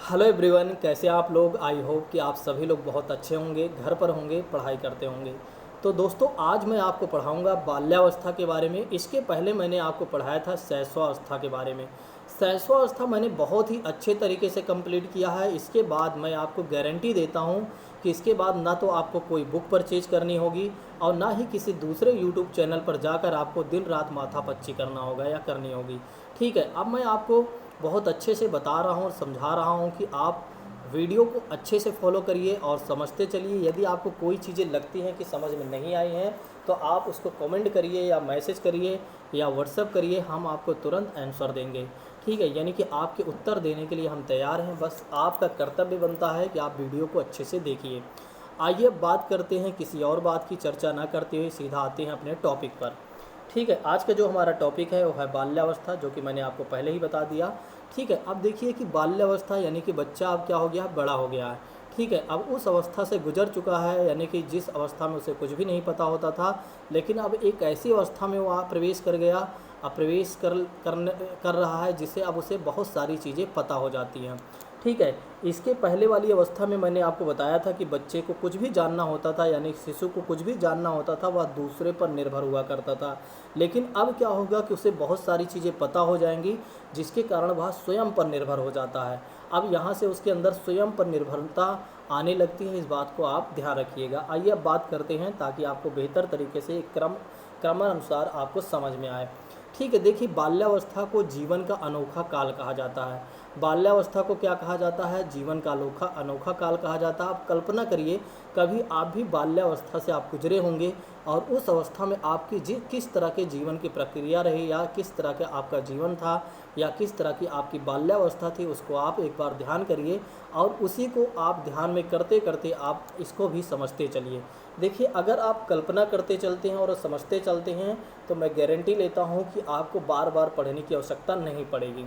Hello everyone, कैसे आप लोग। आई होप कि आप सभी लोग बहुत अच्छे होंगे, घर पर होंगे, पढ़ाई करते होंगे। तो दोस्तों, आज मैं आपको पढ़ाऊंगा बाल्यावस्था के बारे में। इसके पहले मैंने आपको पढ़ाया था शैशवावस्था के बारे में। शैशवावस्था मैंने बहुत ही अच्छे तरीके से कंप्लीट किया है। इसके बाद मैं आपको गारंटी देता हूं कि इसके बाद ना तो आपको कोई बुक परचेज करनी होगी और ना ही किसी दूसरे यूट्यूब चैनल पर जाकर आपको दिन रात माथापच्ची करना होगा या करनी होगी। ठीक है, अब मैं आपको बहुत अच्छे से बता रहा हूँ और समझा रहा हूँ कि आप वीडियो को अच्छे से फॉलो करिए और समझते चलिए। यदि आपको कोई चीज़ें लगती हैं कि समझ में नहीं आई हैं तो आप उसको कमेंट करिए या मैसेज करिए या व्हाट्सएप करिए, हम आपको तुरंत आंसर देंगे। ठीक है, यानी कि आपके उत्तर देने के लिए हम तैयार हैं। बस आपका कर्तव्य बनता है कि आप वीडियो को अच्छे से देखिए। आइए अब बात करते हैं, किसी और बात की चर्चा ना करते हुए सीधा आते हैं अपने टॉपिक पर। ठीक है, आज का जो हमारा टॉपिक है वो है बाल्यावस्था, जो कि मैंने आपको पहले ही बता दिया। ठीक है, अब देखिए कि बाल्यावस्था यानी कि बच्चा अब क्या हो गया, बड़ा हो गया है। ठीक है, अब उस अवस्था से गुजर चुका है, यानी कि जिस अवस्था में उसे कुछ भी नहीं पता होता था, लेकिन अब एक ऐसी अवस्था में वो प्रवेश कर गया, अब प्रवेश कर रहा है जिसे अब उसे बहुत सारी चीज़ें पता हो जाती हैं। ठीक है, इसके पहले वाली अवस्था में मैंने आपको बताया था कि बच्चे को कुछ भी जानना होता था, यानी शिशु को कुछ भी जानना होता था वह दूसरे पर निर्भर हुआ करता था। लेकिन अब क्या होगा कि उसे बहुत सारी चीज़ें पता हो जाएंगी, जिसके कारण वह स्वयं पर निर्भर हो जाता है। अब यहाँ से उसके अंदर स्वयं पर निर्भरता आने लगती है, इस बात को आप ध्यान रखिएगा। आइए अब बात करते हैं ताकि आपको बेहतर तरीके से क्रमानुसार आपको समझ में आए। ठीक है, देखिए बाल्यावस्था को जीवन का अनोखा काल कहा जाता है। बाल्यावस्था को क्या कहा जाता है, जीवन का अनोखा काल कहा जाता है। आप कल्पना करिए, कभी आप भी बाल्यावस्था से आप गुजरे होंगे और उस अवस्था में आपकी किस तरह के जीवन की प्रक्रिया रही, या किस तरह का आपका जीवन था, या किस तरह की आपकी बाल्यावस्था थी, उसको आप एक बार ध्यान करिए और उसी को आप ध्यान में करते करते आप इसको भी समझते चलिए। देखिए, अगर आप कल्पना करते चलते हैं और समझते चलते हैं तो मैं गारंटी लेता हूं कि आपको बार बार पढ़ने की आवश्यकता नहीं पड़ेगी।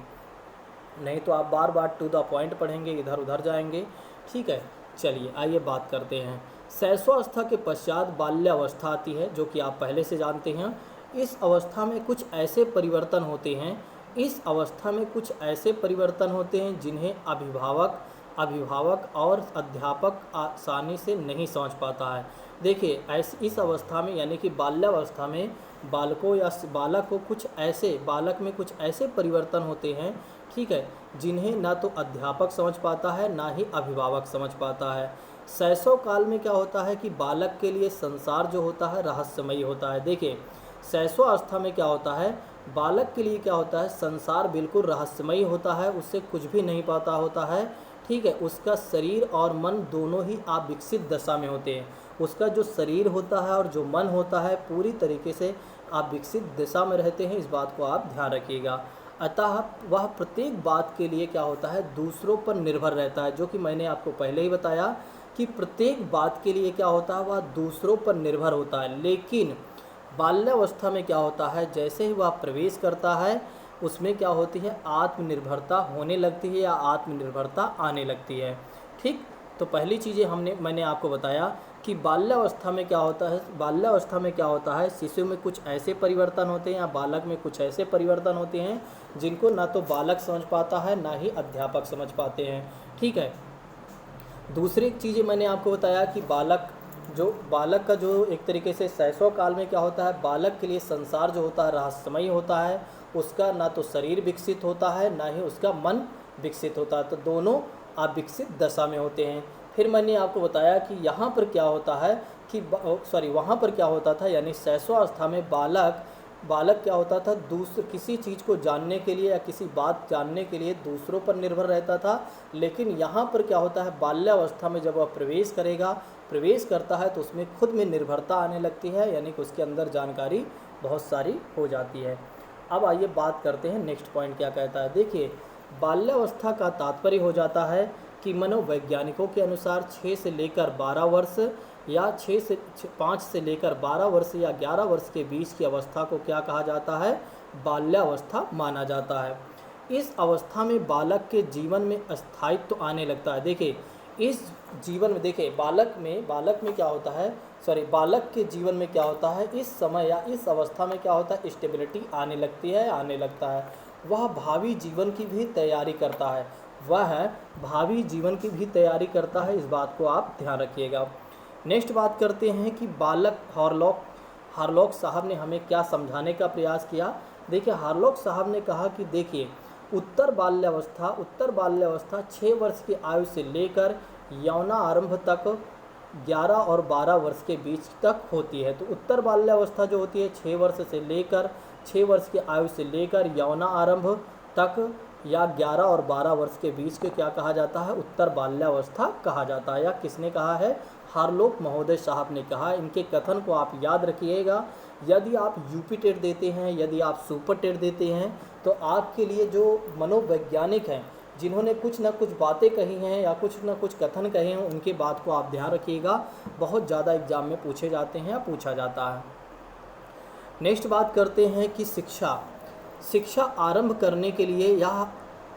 नहीं तो आप बार बार टू द पॉइंट पढ़ेंगे, इधर उधर जाएंगे। ठीक है, चलिए आइए बात करते हैं। शैशवावस्था के पश्चात बाल्यावस्था आती है, जो कि आप पहले से जानते हैं। इस अवस्था में कुछ ऐसे परिवर्तन होते हैं इस अवस्था में कुछ ऐसे परिवर्तन होते हैं जिन्हें अभिभावक और अध्यापक आसानी से नहीं समझ पाता है। देखिए, इस अवस्था में यानी कि बाल्यावस्था में बालकों या बालक में कुछ ऐसे परिवर्तन होते हैं, ठीक है, जिन्हें ना तो अध्यापक समझ पाता है ना ही अभिभावक समझ पाता है। शैशव काल में क्या होता है कि बालक के लिए संसार जो होता है रहस्यमयी होता है। देखिए, शैशवावस्था में क्या होता है, बालक के लिए क्या होता है, संसार बिल्कुल रहस्यमयी होता है, उससे कुछ भी नहीं पता होता है। ठीक है, उसका शरीर और मन दोनों ही अविकसित दशा में होते हैं। उसका जो शरीर होता है और जो मन होता है पूरी तरीके से अविकसित दिशा में रहते हैं, इस बात को आप ध्यान रखिएगा। अतः वह प्रत्येक बात के लिए क्या होता है, दूसरों पर निर्भर रहता है, जो कि मैंने आपको पहले ही बताया कि प्रत्येक बात के लिए क्या होता है, वह दूसरों पर निर्भर होता है। लेकिन बाल्यावस्था में क्या होता है, जैसे ही वह प्रवेश करता है उसमें क्या होती है, आत्मनिर्भरता होने लगती है या आत्मनिर्भरता आने लगती है। ठीक, तो पहली चीज़ें मैंने आपको बताया कि बाल्यावस्था में क्या होता है, शिशु में कुछ ऐसे परिवर्तन होते हैं या बालक में कुछ ऐसे परिवर्तन होते हैं जिनको ना तो बालक समझ पाता है ना ही अध्यापक समझ पाते हैं। ठीक है, दूसरी चीज़ें मैंने आपको बताया कि बालक का जो एक तरीके से शैशव काल में क्या होता है, बालक के लिए संसार जो होता है रहस्यमयी होता है। उसका ना तो शरीर विकसित होता है ना ही उसका मन विकसित होता है, तो दोनों अविकसित दशा में होते हैं। फिर मैंने आपको बताया कि यहाँ पर क्या होता है कि वहाँ पर क्या होता था, यानी शैशवावस्था में बालक क्या होता था, किसी चीज़ को जानने के लिए या किसी बात जानने के लिए दूसरों पर निर्भर रहता था। लेकिन यहाँ पर क्या होता है, बाल्यावस्था में जब वह प्रवेश करता है तो उसमें खुद में निर्भरता आने लगती है, यानी कि उसके अंदर जानकारी बहुत सारी हो जाती है। अब आइए बात करते हैं नेक्स्ट पॉइंट क्या कहता है। देखिए, बाल्यावस्था का तात्पर्य हो जाता है कि मनोवैज्ञानिकों के अनुसार 6 से लेकर 12 वर्ष या 5 से लेकर 12 वर्ष या 11 वर्ष के बीच की अवस्था को क्या कहा जाता है, बाल्यावस्था माना जाता है। इस अवस्था में बालक के जीवन में स्थायित्व आने लगता है। देखिए, इस जीवन में देखिए बालक में क्या होता है, बालक के जीवन में क्या होता है, इस समय या इस अवस्था में क्या होता है, स्टेबिलिटी आने लगता है। वह भावी जीवन की भी तैयारी करता है। वह भावी जीवन की भी तैयारी करता है, इस बात को आप ध्यान रखिएगा। नेक्स्ट बात करते हैं कि बालक हार्लॉक साहब ने हमें क्या समझाने का प्रयास किया। देखिए, हार्लॉक साहब ने कहा कि देखिए, उत्तर बाल्यावस्था 6 वर्ष की आयु से लेकर यौना आरंभ तक 11 और 12 वर्ष के बीच तक होती है। तो उत्तर बाल्यावस्था जो होती है 6 वर्ष से लेकर 6 वर्ष की आयु से लेकर यौना आरंभ तक या 11 और 12 वर्ष के बीच के क्या कहा जाता है, उत्तर बाल्यावस्था कहा जाता है। या किसने कहा है, हार्लॉक महोदय साहब ने कहा। इनके कथन को आप याद रखिएगा। यदि आप यूपी टेट देते हैं, यदि आप सुपर टेट देते हैं, तो आपके लिए जो मनोवैज्ञानिक हैं जिन्होंने कुछ ना कुछ बातें कही हैं या कुछ ना कुछ कथन कहे हैं, उनके बात को आप ध्यान रखिएगा। बहुत ज़्यादा एग्जाम में पूछे जाते हैं या पूछा जाता है। नेक्स्ट बात करते हैं कि शिक्षा आरंभ करने के लिए यह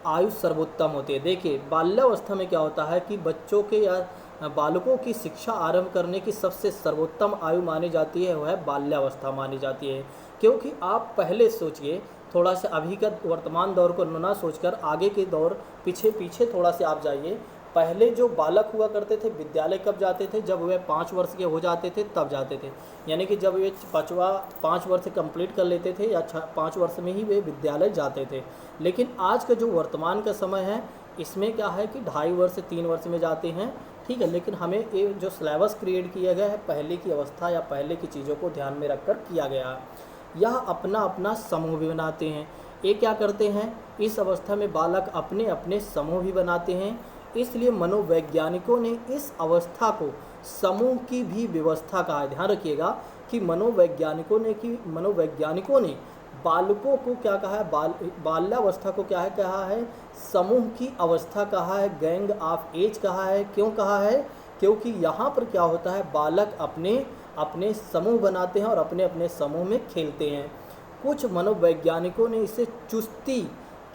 आयु सर्वोत्तम होती है। देखिए, बाल्यावस्था में क्या होता है कि बच्चों के या बालकों की शिक्षा आरंभ करने की सबसे सर्वोत्तम आयु मानी जाती है, वह बाल्यावस्था मानी जाती है। क्योंकि आप पहले सोचिए, थोड़ा सा अभी का वर्तमान दौर को ना सोचकर आगे के दौर पीछे थोड़ा से आप जाइए। पहले जो बालक हुआ करते थे विद्यालय कब जाते थे, जब वे 5 वर्ष के हो जाते थे तब जाते थे। यानी कि जब वे 5 वर्ष कंप्लीट कर लेते थे या 5 वर्ष में ही वे विद्यालय जाते थे। लेकिन आज का जो वर्तमान का समय है, इसमें क्या है कि 2.5 वर्ष से 3 वर्ष में जाते हैं, ठीक है। लेकिन हमें ये जो सिलेबस क्रिएट किया गया है, पहले की अवस्था या पहले की चीज़ों को ध्यान में रखकर किया गया है। यह अपना अपना समूह भी बनाते हैं। ये क्या करते हैं, इस अवस्था में बालक अपने अपने समूह भी बनाते हैं। इसलिए मनोवैज्ञानिकों ने इस अवस्था को समूह की भी व्यवस्था कहा है। ध्यान रखिएगा कि मनोवैज्ञानिकों ने बालकों को क्या कहा है, बाल्यावस्था को क्या है कहा है, समूह की अवस्था कहा है, गैंग ऑफ एज कहा है। क्यों कहा है, क्योंकि यहाँ पर क्या होता है, बालक अपने अपने समूह बनाते हैं और अपने अपने समूह में खेलते हैं। कुछ मनोवैज्ञानिकों ने इसे चुस्ती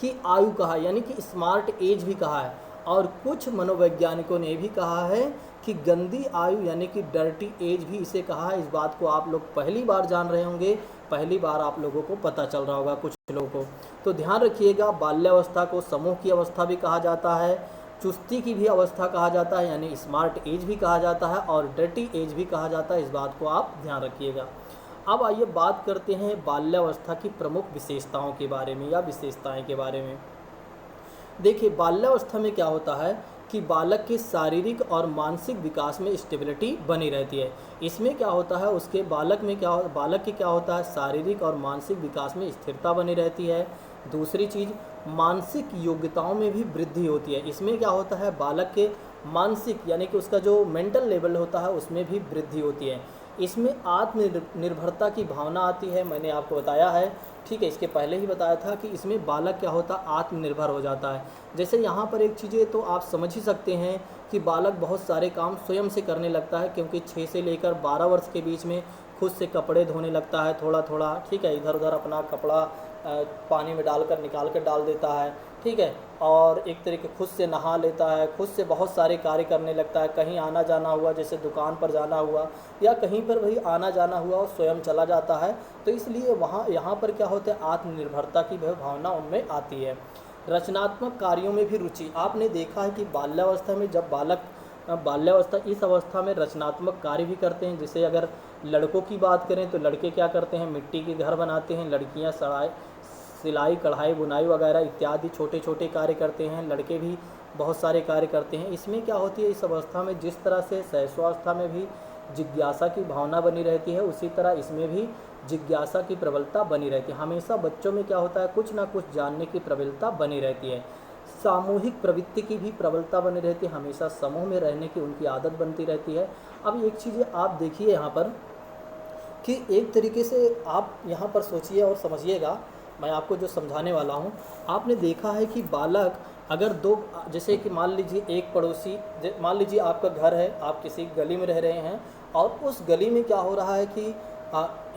की आयु कहा, यानी कि स्मार्ट एज भी कहा है। और कुछ मनोवैज्ञानिकों ने भी कहा है कि गंदी आयु यानी कि डर्टी एज भी इसे कहा है। इस बात को आप लोग पहली बार जान रहे होंगे, पहली बार आप लोगों को पता चल रहा होगा कुछ लोगों को। तो ध्यान रखिएगा, बाल्यावस्था को समूह की अवस्था भी कहा जाता है, चुस्ती की भी अवस्था कहा जाता है यानी स्मार्ट एज भी कहा जाता है, और डर्टी एज भी कहा जाता है। इस बात को आप ध्यान रखिएगा। अब आइए बात करते हैं बाल्यावस्था की प्रमुख विशेषताओं के बारे में या विशेषताएं के बारे में। देखिए, बाल्यावस्था में क्या होता है कि बालक के शारीरिक और मानसिक विकास में स्टेबिलिटी बनी रहती है। इसमें क्या होता है, उसके बालक के क्या होता है, शारीरिक और मानसिक विकास में स्थिरता बनी रहती है। दूसरी चीज़, मानसिक योग्यताओं में भी वृद्धि होती है। इसमें क्या होता है, बालक के मानसिक यानी कि उसका जो मेंटल लेवल होता है उसमें भी वृद्धि होती है। इसमें आत्मनिर्भरता की भावना आती है, मैंने आपको बताया है, ठीक है। इसके पहले ही बताया था कि इसमें बालक क्या होता है, आत्मनिर्भर हो जाता है। जैसे यहाँ पर एक चीज़ें तो आप समझ ही सकते हैं कि बालक बहुत सारे काम स्वयं से करने लगता है, क्योंकि 6 से लेकर 12 वर्ष के बीच में खुद से कपड़े धोने लगता है थोड़ा थोड़ा, ठीक है। इधर उधर अपना कपड़ा पानी में डालकर निकाल कर डाल देता है, ठीक है। और एक तरीके खुद से नहा लेता है, खुद से बहुत सारे कार्य करने लगता है। कहीं आना जाना हुआ, जैसे दुकान पर जाना हुआ या कहीं पर भी आना जाना हुआ, और स्वयं चला जाता है। तो इसलिए यहाँ पर क्या होता है, आत्मनिर्भरता की भावना उनमें आती है। रचनात्मक कार्यों में भी रुचि। आपने देखा है कि बाल्यावस्था में जब इस अवस्था में रचनात्मक कार्य भी करते हैं। जैसे अगर लड़कों की बात करें तो लड़के क्या करते हैं, मिट्टी के घर बनाते हैं, लड़कियां सिलाई कढ़ाई बुनाई वगैरह इत्यादि छोटे छोटे कार्य करते हैं। लड़के भी बहुत सारे कार्य करते हैं। इसमें क्या होती है, इस अवस्था में जिस तरह से शैशवावस्था में भी जिज्ञासा की भावना बनी रहती है, उसी तरह इसमें भी जिज्ञासा की प्रबलता बनी रहती है। हमेशा बच्चों में क्या होता है, कुछ ना कुछ जानने की प्रबलता बनी रहती है। सामूहिक प्रवृत्ति की भी प्रबलता बनी रहती है, हमेशा समूह में रहने की उनकी आदत बनती रहती है। अब एक चीज़ आप देखिए यहाँ पर कि एक तरीके से आप यहाँ पर सोचिए और समझिएगा, मैं आपको जो समझाने वाला हूँ। आपने देखा है कि बालक अगर जैसे कि मान लीजिए एक पड़ोसी, मान लीजिए आपका घर है, आप किसी गली में रह रहे हैं, और उस गली में क्या हो रहा है कि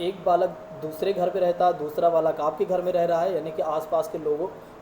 एक बालक दूसरे घर पे रहता है, दूसरा बालक आपके घर में रह रहा है, यानी कि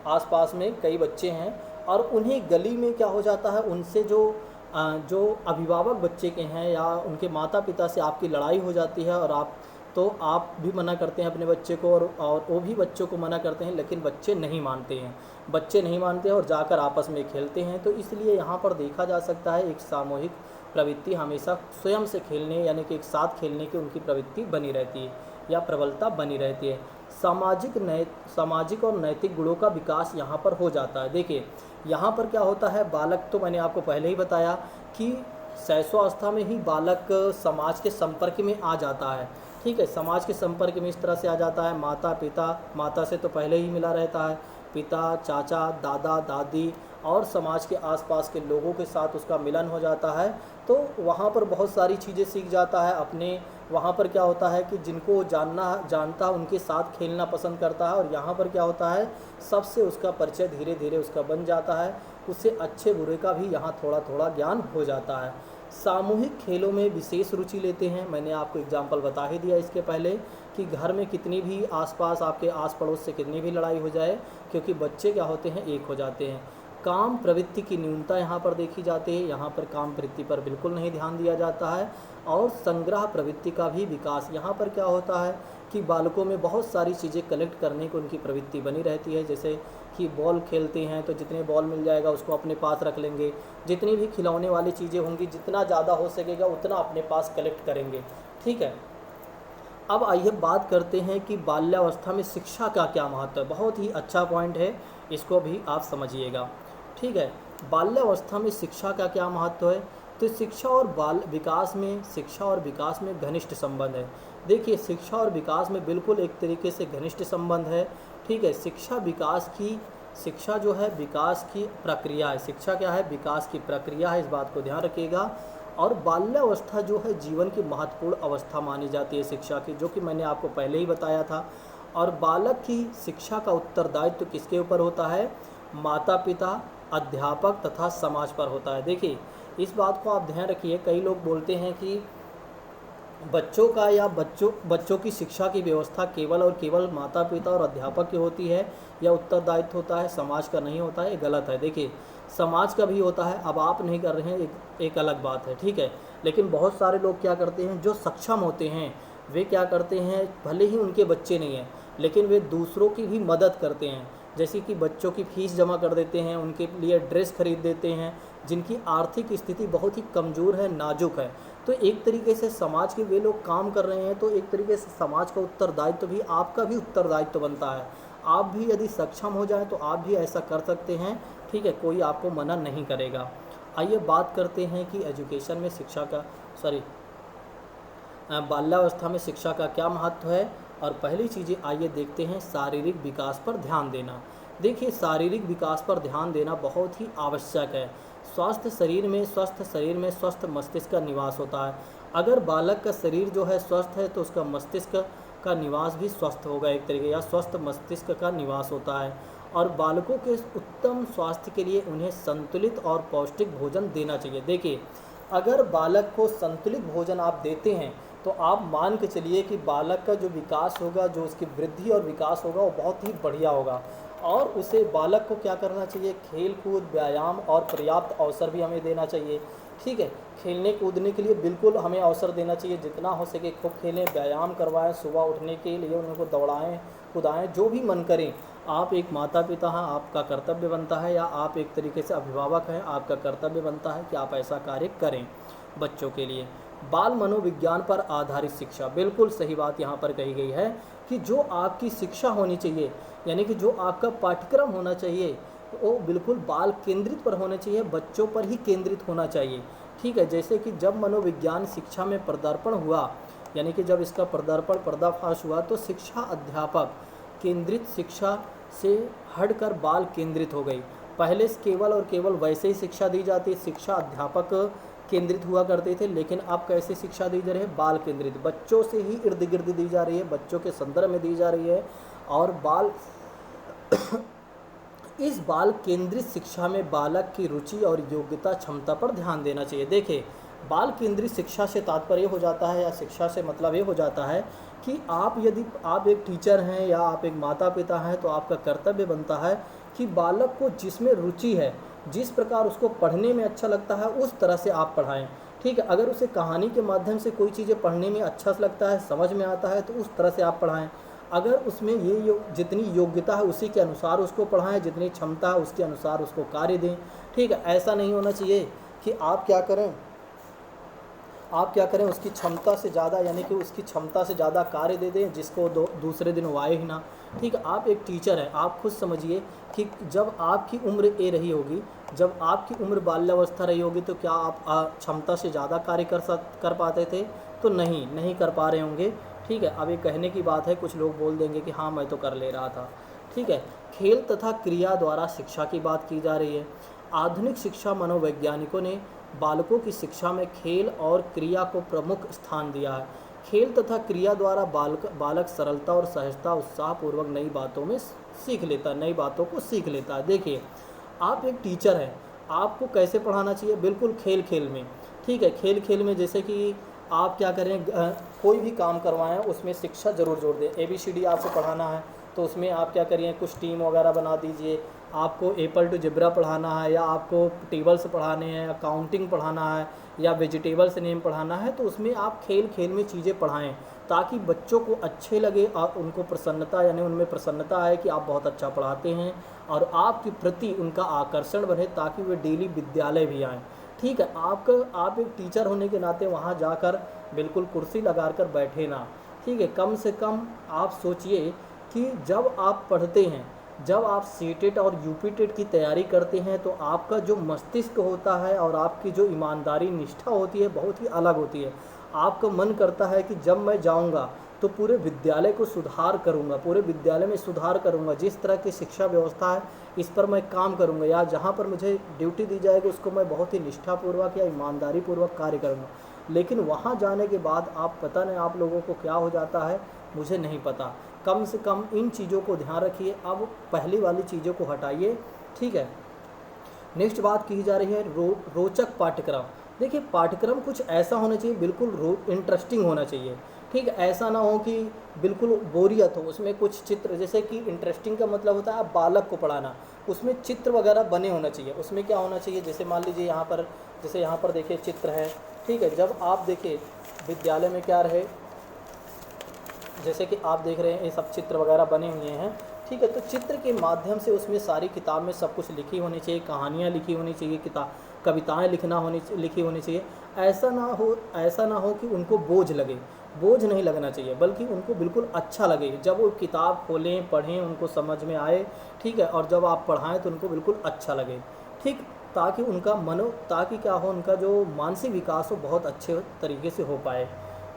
आसपास में कई बच्चे हैं, और उन्हीं गली में क्या हो जाता है, उनसे जो अभिभावक बच्चे के हैं या उनके माता पिता से आपकी लड़ाई हो जाती है, और आप तो आप भी मना करते हैं अपने बच्चे को और वो भी बच्चों को मना करते हैं, लेकिन बच्चे नहीं मानते हैं। बच्चे नहीं मानते हैं और जाकर आपस में खेलते हैं। तो इसलिए यहाँ पर देखा जा सकता है एक सामूहिक प्रवृत्ति हमेशा स्वयं से खेलने यानी कि एक साथ खेलने की उनकी प्रवृत्ति बनी रहती है या प्रबलता बनी रहती है। सामाजिक और नैतिक गुणों का विकास यहाँ पर हो जाता है। देखिए यहाँ पर क्या होता है, बालक तो मैंने आपको पहले ही बताया कि शैशवावस्था में ही बालक समाज के संपर्क में आ जाता है। ठीक है, समाज के संपर्क में इस तरह से आ जाता है, माता पिता, माता से तो पहले ही मिला रहता है, पिता, चाचा, दादा, दादी और समाज के आसपास के लोगों के साथ उसका मिलन हो जाता है। तो वहाँ पर बहुत सारी चीज़ें सीख जाता है अपने। वहाँ पर क्या होता है कि जिनको जानता है उनके साथ खेलना पसंद करता है। और यहाँ पर क्या होता है, सबसे उसका परिचय धीरे धीरे उसका बन जाता है। उससे अच्छे बुरे का भी यहाँ थोड़ा थोड़ा ज्ञान हो जाता है। सामूहिक खेलों में विशेष रुचि लेते हैं। मैंने आपको एग्जाम्पल बता ही दिया इसके पहले कि घर में कितनी भी आसपास आपके आस पड़ोस से कितनी भी लड़ाई हो जाए, क्योंकि बच्चे क्या होते हैं, एक हो जाते हैं। काम प्रवृत्ति की न्यूनता यहाँ पर देखी जाती है। यहाँ पर काम प्रवृत्ति पर बिल्कुल नहीं ध्यान दिया जाता है। और संग्रह प्रवृत्ति का भी विकास, यहाँ पर क्या होता है कि बालकों में बहुत सारी चीज़ें कलेक्ट करने की उनकी प्रवृत्ति बनी रहती है। जैसे कि बॉल खेलते हैं तो जितने बॉल मिल जाएगा उसको अपने पास रख लेंगे। जितनी भी खिलौने वाली चीज़ें होंगी, जितना ज़्यादा हो सकेगा उतना अपने पास कलेक्ट करेंगे। ठीक है, अब आइए बात करते हैं कि बाल्यावस्था में शिक्षा का क्या महत्व है। बहुत ही अच्छा पॉइंट है, इसको भी आप समझिएगा। ठीक है, बाल्यावस्था में शिक्षा का क्या महत्व है। तो शिक्षा और विकास में घनिष्ठ संबंध है। देखिए शिक्षा और विकास में बिल्कुल एक तरीके से घनिष्ठ संबंध है। ठीक है, शिक्षा जो है विकास की प्रक्रिया है। शिक्षा क्या है, विकास की प्रक्रिया है, इस बात को ध्यान रखिएगा। और बाल्यावस्था जो है जीवन की महत्वपूर्ण अवस्था मानी जाती है शिक्षा की, जो कि मैंने आपको पहले ही बताया था। और बालक की शिक्षा का उत्तरदायित्व किसके ऊपर होता है, माता पिता, अध्यापक तथा समाज पर होता है। देखिए इस बात को आप ध्यान रखिए। कई लोग बोलते हैं कि बच्चों की शिक्षा की व्यवस्था केवल और केवल माता पिता और अध्यापक की होती है या उत्तरदायित्व होता है, समाज का नहीं होता है। ये गलत है। देखिए समाज का भी होता है। अब आप नहीं कर रहे हैं, एक अलग बात है। ठीक है, लेकिन बहुत सारे लोग क्या करते हैं, जो सक्षम होते हैं वे क्या करते हैं, भले ही उनके बच्चे नहीं हैं लेकिन वे दूसरों की भी मदद करते हैं। जैसे कि बच्चों की फ़ीस जमा कर देते हैं, उनके लिए ड्रेस खरीद देते हैं, जिनकी आर्थिक स्थिति बहुत ही कमज़ोर है, नाजुक है। तो एक तरीके से समाज के वे लोग काम कर रहे हैं, तो एक तरीके से समाज का उत्तरदायित्व भी आपका भी उत्तरदायित्व बनता है। आप भी यदि सक्षम हो जाएं तो आप भी ऐसा कर सकते हैं। ठीक है, कोई आपको मना नहीं करेगा। आइए बात करते हैं कि एजुकेशन में बाल्यावस्था में शिक्षा का क्या महत्व है। और पहली चीज़ें आइए देखते हैं, शारीरिक विकास पर ध्यान देना। देखिए शारीरिक विकास पर ध्यान देना बहुत ही आवश्यक है। स्वस्थ शरीर में स्वस्थ मस्तिष्क का निवास होता है। अगर बालक का शरीर जो है स्वस्थ है तो उसका मस्तिष्क का निवास भी स्वस्थ होगा, एक तरीके या स्वस्थ मस्तिष्क का निवास होता है। और बालकों के उत्तम स्वास्थ्य के लिए उन्हें संतुलित और पौष्टिक भोजन देना चाहिए। देखिए अगर बालक को संतुलित भोजन आप देते हैं तो आप मान के चलिए कि बालक का जो विकास होगा, जो उसकी वृद्धि और विकास होगा, वो बहुत ही बढ़िया होगा। और उसे बालक को क्या करना चाहिए, खेल कूद, व्यायाम और पर्याप्त अवसर भी हमें देना चाहिए। ठीक है, खेलने कूदने के लिए बिल्कुल हमें अवसर देना चाहिए, जितना हो सके खूब खेलें, व्यायाम करवाएं, सुबह उठने के लिए उनको दौड़ाएं कुदाएं, जो भी मन करें। आप एक माता पिता हैं, आपका कर्तव्य बनता है, या आप एक तरीके से अभिभावक हैं, आपका कर्तव्य बनता है कि आप ऐसा कार्य करें बच्चों के लिए। बाल मनोविज्ञान पर आधारित शिक्षा, बिल्कुल सही बात यहाँ पर कही गई है कि जो आपकी शिक्षा होनी चाहिए, यानी कि जो आपका पाठ्यक्रम होना चाहिए वो बिल्कुल बाल केंद्रित पर होना चाहिए, बच्चों पर ही केंद्रित होना चाहिए। ठीक है, जैसे कि जब मनोविज्ञान शिक्षा में पदार्पण हुआ, यानी कि जब इसका पर्दाफाश हुआ, तो शिक्षा अध्यापक केंद्रित शिक्षा से हटकर बाल केंद्रित हो गई। पहले केवल और केवल वैसे ही शिक्षा दी जाती, शिक्षा अध्यापक केंद्रित हुआ करते थे, लेकिन अब कैसे शिक्षा दी जा रही है, बाल केंद्रित, बच्चों से ही इर्द गिर्द दी जा रही है, बच्चों के संदर्भ में दी जा रही है। और इस बाल केंद्रित शिक्षा में बालक की रुचि और योग्यता क्षमता पर ध्यान देना चाहिए। देखिए बाल केंद्रित शिक्षा से तात्पर्य हो जाता है, या शिक्षा से मतलब ये हो जाता है कि यदि आप एक टीचर हैं या आप एक माता पिता हैं, तो आपका कर्तव्य बनता है कि बालक को जिसमें रुचि है, जिस प्रकार उसको पढ़ने में अच्छा लगता है, उस तरह से आप पढ़ाएं। ठीक है। अगर उसे कहानी के माध्यम से कोई चीज़ें पढ़ने में अच्छा लगता है, समझ में आता है, तो उस तरह से आप पढ़ाएं। अगर उसमें जितनी योग्यता है उसी के अनुसार उसको पढ़ाएं, जितनी क्षमता है उसके अनुसार उसको कार्य दें। ठीक है। ऐसा नहीं होना चाहिए कि आप क्या करें उसकी क्षमता से ज़्यादा, यानी कि उसकी क्षमता से ज़्यादा कार्य दे दें जिसको दूसरे दिन वो आए ही ना। ठीक है। आप एक टीचर हैं, आप खुद समझिए कि जब आपकी उम्र रही होगी, जब आपकी उम्र बाल्यावस्था रही होगी, तो क्या आप क्षमता से ज़्यादा कार्य कर पाते थे? तो नहीं कर पा रहे होंगे। ठीक है। अब ये कहने की बात है, कुछ लोग बोल देंगे कि हाँ मैं तो कर ले रहा था। ठीक है। खेल तथा क्रिया द्वारा शिक्षा की बात की जा रही है। आधुनिक शिक्षा मनोवैज्ञानिकों ने बालकों की शिक्षा में खेल और क्रिया को प्रमुख स्थान दिया है। खेल तथा क्रिया द्वारा बालक सरलता और सहजता उत्साहपूर्वक नई बातों को सीख लेता है। देखिए, आप एक टीचर हैं, आपको कैसे पढ़ाना चाहिए? बिल्कुल खेल खेल में। ठीक है। खेल खेल में जैसे कि आप क्या करें, कोई भी काम करवाएं उसमें शिक्षा ज़रूर जोड़ दें। ABCD आपको पढ़ाना है तो उसमें आप क्या करिए, कुछ टीम वगैरह बना दीजिए। आपको एप्पल टू ज़ेब्रा पढ़ाना है, या आपको टेबल्स पढ़ाने हैं, या काउंटिंग पढ़ाना है, या वेजिटेबल्स नेम पढ़ाना है, तो उसमें आप खेल खेल में चीज़ें पढ़ाएं ताकि बच्चों को अच्छे लगे और उनको प्रसन्नता, यानी उनमें प्रसन्नता आए कि आप बहुत अच्छा पढ़ाते हैं, और आपके प्रति उनका आकर्षण बढ़े ताकि वे डेली विद्यालय भी आएँ। ठीक है। आप एक टीचर होने के नाते वहाँ जाकर बिल्कुल कुर्सी लगा कर बैठे ना। ठीक है। कम से कम आप सोचिए कि जब आप पढ़ते हैं, जब आप सीटेट और यूपीटेट की तैयारी करते हैं, तो आपका जो मस्तिष्क होता है और आपकी जो ईमानदारी निष्ठा होती है बहुत ही अलग होती है। आपका मन करता है कि जब मैं जाऊंगा तो पूरे विद्यालय को सुधार करूंगा, पूरे विद्यालय में सुधार करूंगा, जिस तरह की शिक्षा व्यवस्था है इस पर मैं काम करूंगा, या जहां पर मुझे ड्यूटी दी जाएगी उसको मैं बहुत ही निष्ठापूर्वक या ईमानदारी पूर्वक कार्य करूंगा। लेकिन वहां जाने के बाद पता नहीं आप लोगों को क्या हो जाता है, मुझे नहीं पता। कम से कम इन चीज़ों को ध्यान रखिए। अब पहली वाली चीज़ों को हटाइए। ठीक है। नेक्स्ट बात की जा रही है रोचक पाठ्यक्रम। देखिए, पाठ्यक्रम कुछ ऐसा होना चाहिए, बिल्कुल इंटरेस्टिंग होना चाहिए। ठीक है। ऐसा ना हो कि बिल्कुल बोरियत हो, उसमें कुछ चित्र, जैसे कि इंटरेस्टिंग का मतलब होता है आप बालक को पढ़ाना, उसमें चित्र वगैरह बने होना चाहिए। उसमें क्या होना चाहिए, जैसे मान लीजिए यहाँ पर देखिए चित्र है। ठीक है। जब आप देखिए विद्यालय में क्या रहे, जैसे कि आप देख रहे हैं ये सब चित्र वगैरह बने हुए हैं। ठीक है। तो चित्र के माध्यम से उसमें सारी किताब में सब कुछ लिखी होनी चाहिए, कहानियाँ लिखी होनी चाहिए, कविताएँ लिखी होनी चाहिए। ऐसा ना हो कि उनको बोझ नहीं लगना चाहिए, बल्कि उनको बिल्कुल अच्छा लगे। जब वो किताब खोलें, पढ़ें, उनको समझ में आए। ठीक है। और जब आप पढ़ाएं तो उनको बिल्कुल अच्छा लगे। ठीक, ताकि क्या हो, उनका जो मानसिक विकास हो बहुत अच्छे तरीके से हो पाए।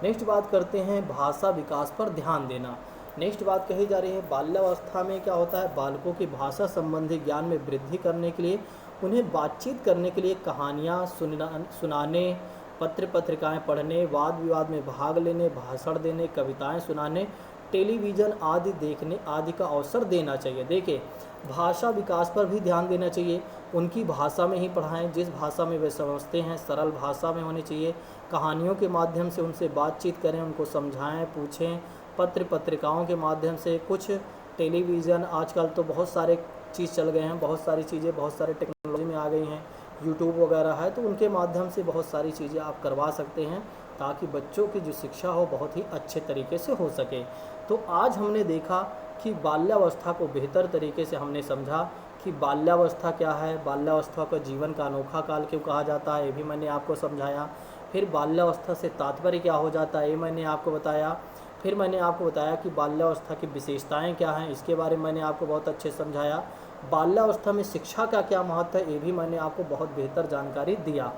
नेक्स्ट बात करते हैं भाषा विकास पर ध्यान देना। नेक्स्ट बात कही जा रही है, बाल्यावस्था में क्या होता है, बालकों की भाषा संबंधी ज्ञान में वृद्धि करने के लिए, उन्हें बातचीत करने के लिए कहानियाँ सुनाने, पत्रिकाएं पढ़ने, वाद विवाद में भाग लेने, भाषण देने, कविताएं सुनाने, टेलीविज़न आदि का अवसर देना चाहिए। देखिए, भाषा विकास पर भी ध्यान देना चाहिए। उनकी भाषा में ही पढ़ाएं, जिस भाषा में वे समझते हैं, सरल भाषा में होनी चाहिए। कहानियों के माध्यम से उनसे बातचीत करें, उनको समझाएं, पूछें। पत्रिकाओं के माध्यम से, कुछ टेलीविज़न, आजकल तो बहुत सारे चीज़ चल गए हैं, बहुत सारी चीज़ें बहुत सारे टेक्नोलॉजी में आ गई हैं, यूट्यूब वगैरह है, तो उनके माध्यम से बहुत सारी चीज़ें आप करवा सकते हैं ताकि बच्चों की जो शिक्षा हो बहुत ही अच्छे तरीके से हो सके। तो आज हमने देखा कि बाल्यावस्था को बेहतर तरीके से हमने समझा कि बाल्यावस्था क्या है, बाल्यावस्था को जीवन का अनोखा काल क्यों कहा जाता है, ये भी मैंने आपको समझाया। फिर बाल्यावस्था से तात्पर्य क्या हो जाता है, ये मैंने आपको बताया। फिर मैंने आपको बताया कि बाल्यावस्था की विशेषताएं क्या हैं, इसके बारे में मैंने आपको बहुत अच्छे समझाया। बाल्यावस्था में शिक्षा का क्या महत्व है, ये भी मैंने आपको बहुत बेहतर जानकारी दिया।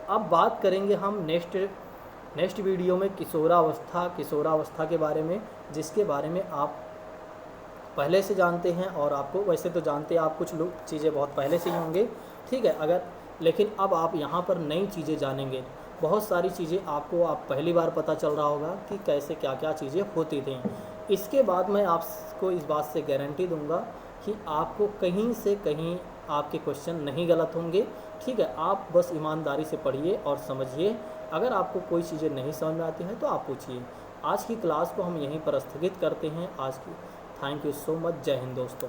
अब बात करेंगे हम नेक्स्ट वीडियो में किशोरावस्था के बारे में, जिसके बारे में आप पहले से जानते हैं, और आपको वैसे तो जानते हैं आप कुछ लोग चीज़ें बहुत पहले से ही होंगे। ठीक है। लेकिन अब आप यहाँ पर नई चीज़ें जानेंगे, बहुत सारी चीज़ें आप पहली बार पता चल रहा होगा कि कैसे क्या क्या चीज़ें होती थी। इसके बाद मैं आपको इस बात से गारंटी दूंगा कि आपको कहीं से कहीं आपके क्वेश्चन नहीं गलत होंगे। ठीक है। आप बस ईमानदारी से पढ़िए और समझिए। अगर आपको कोई चीज़ें नहीं समझ में आती हैं तो आप पूछिए। आज की क्लास को हम यहीं पर स्थगित करते हैं। Thank you so much. जय हिंद दोस्तों।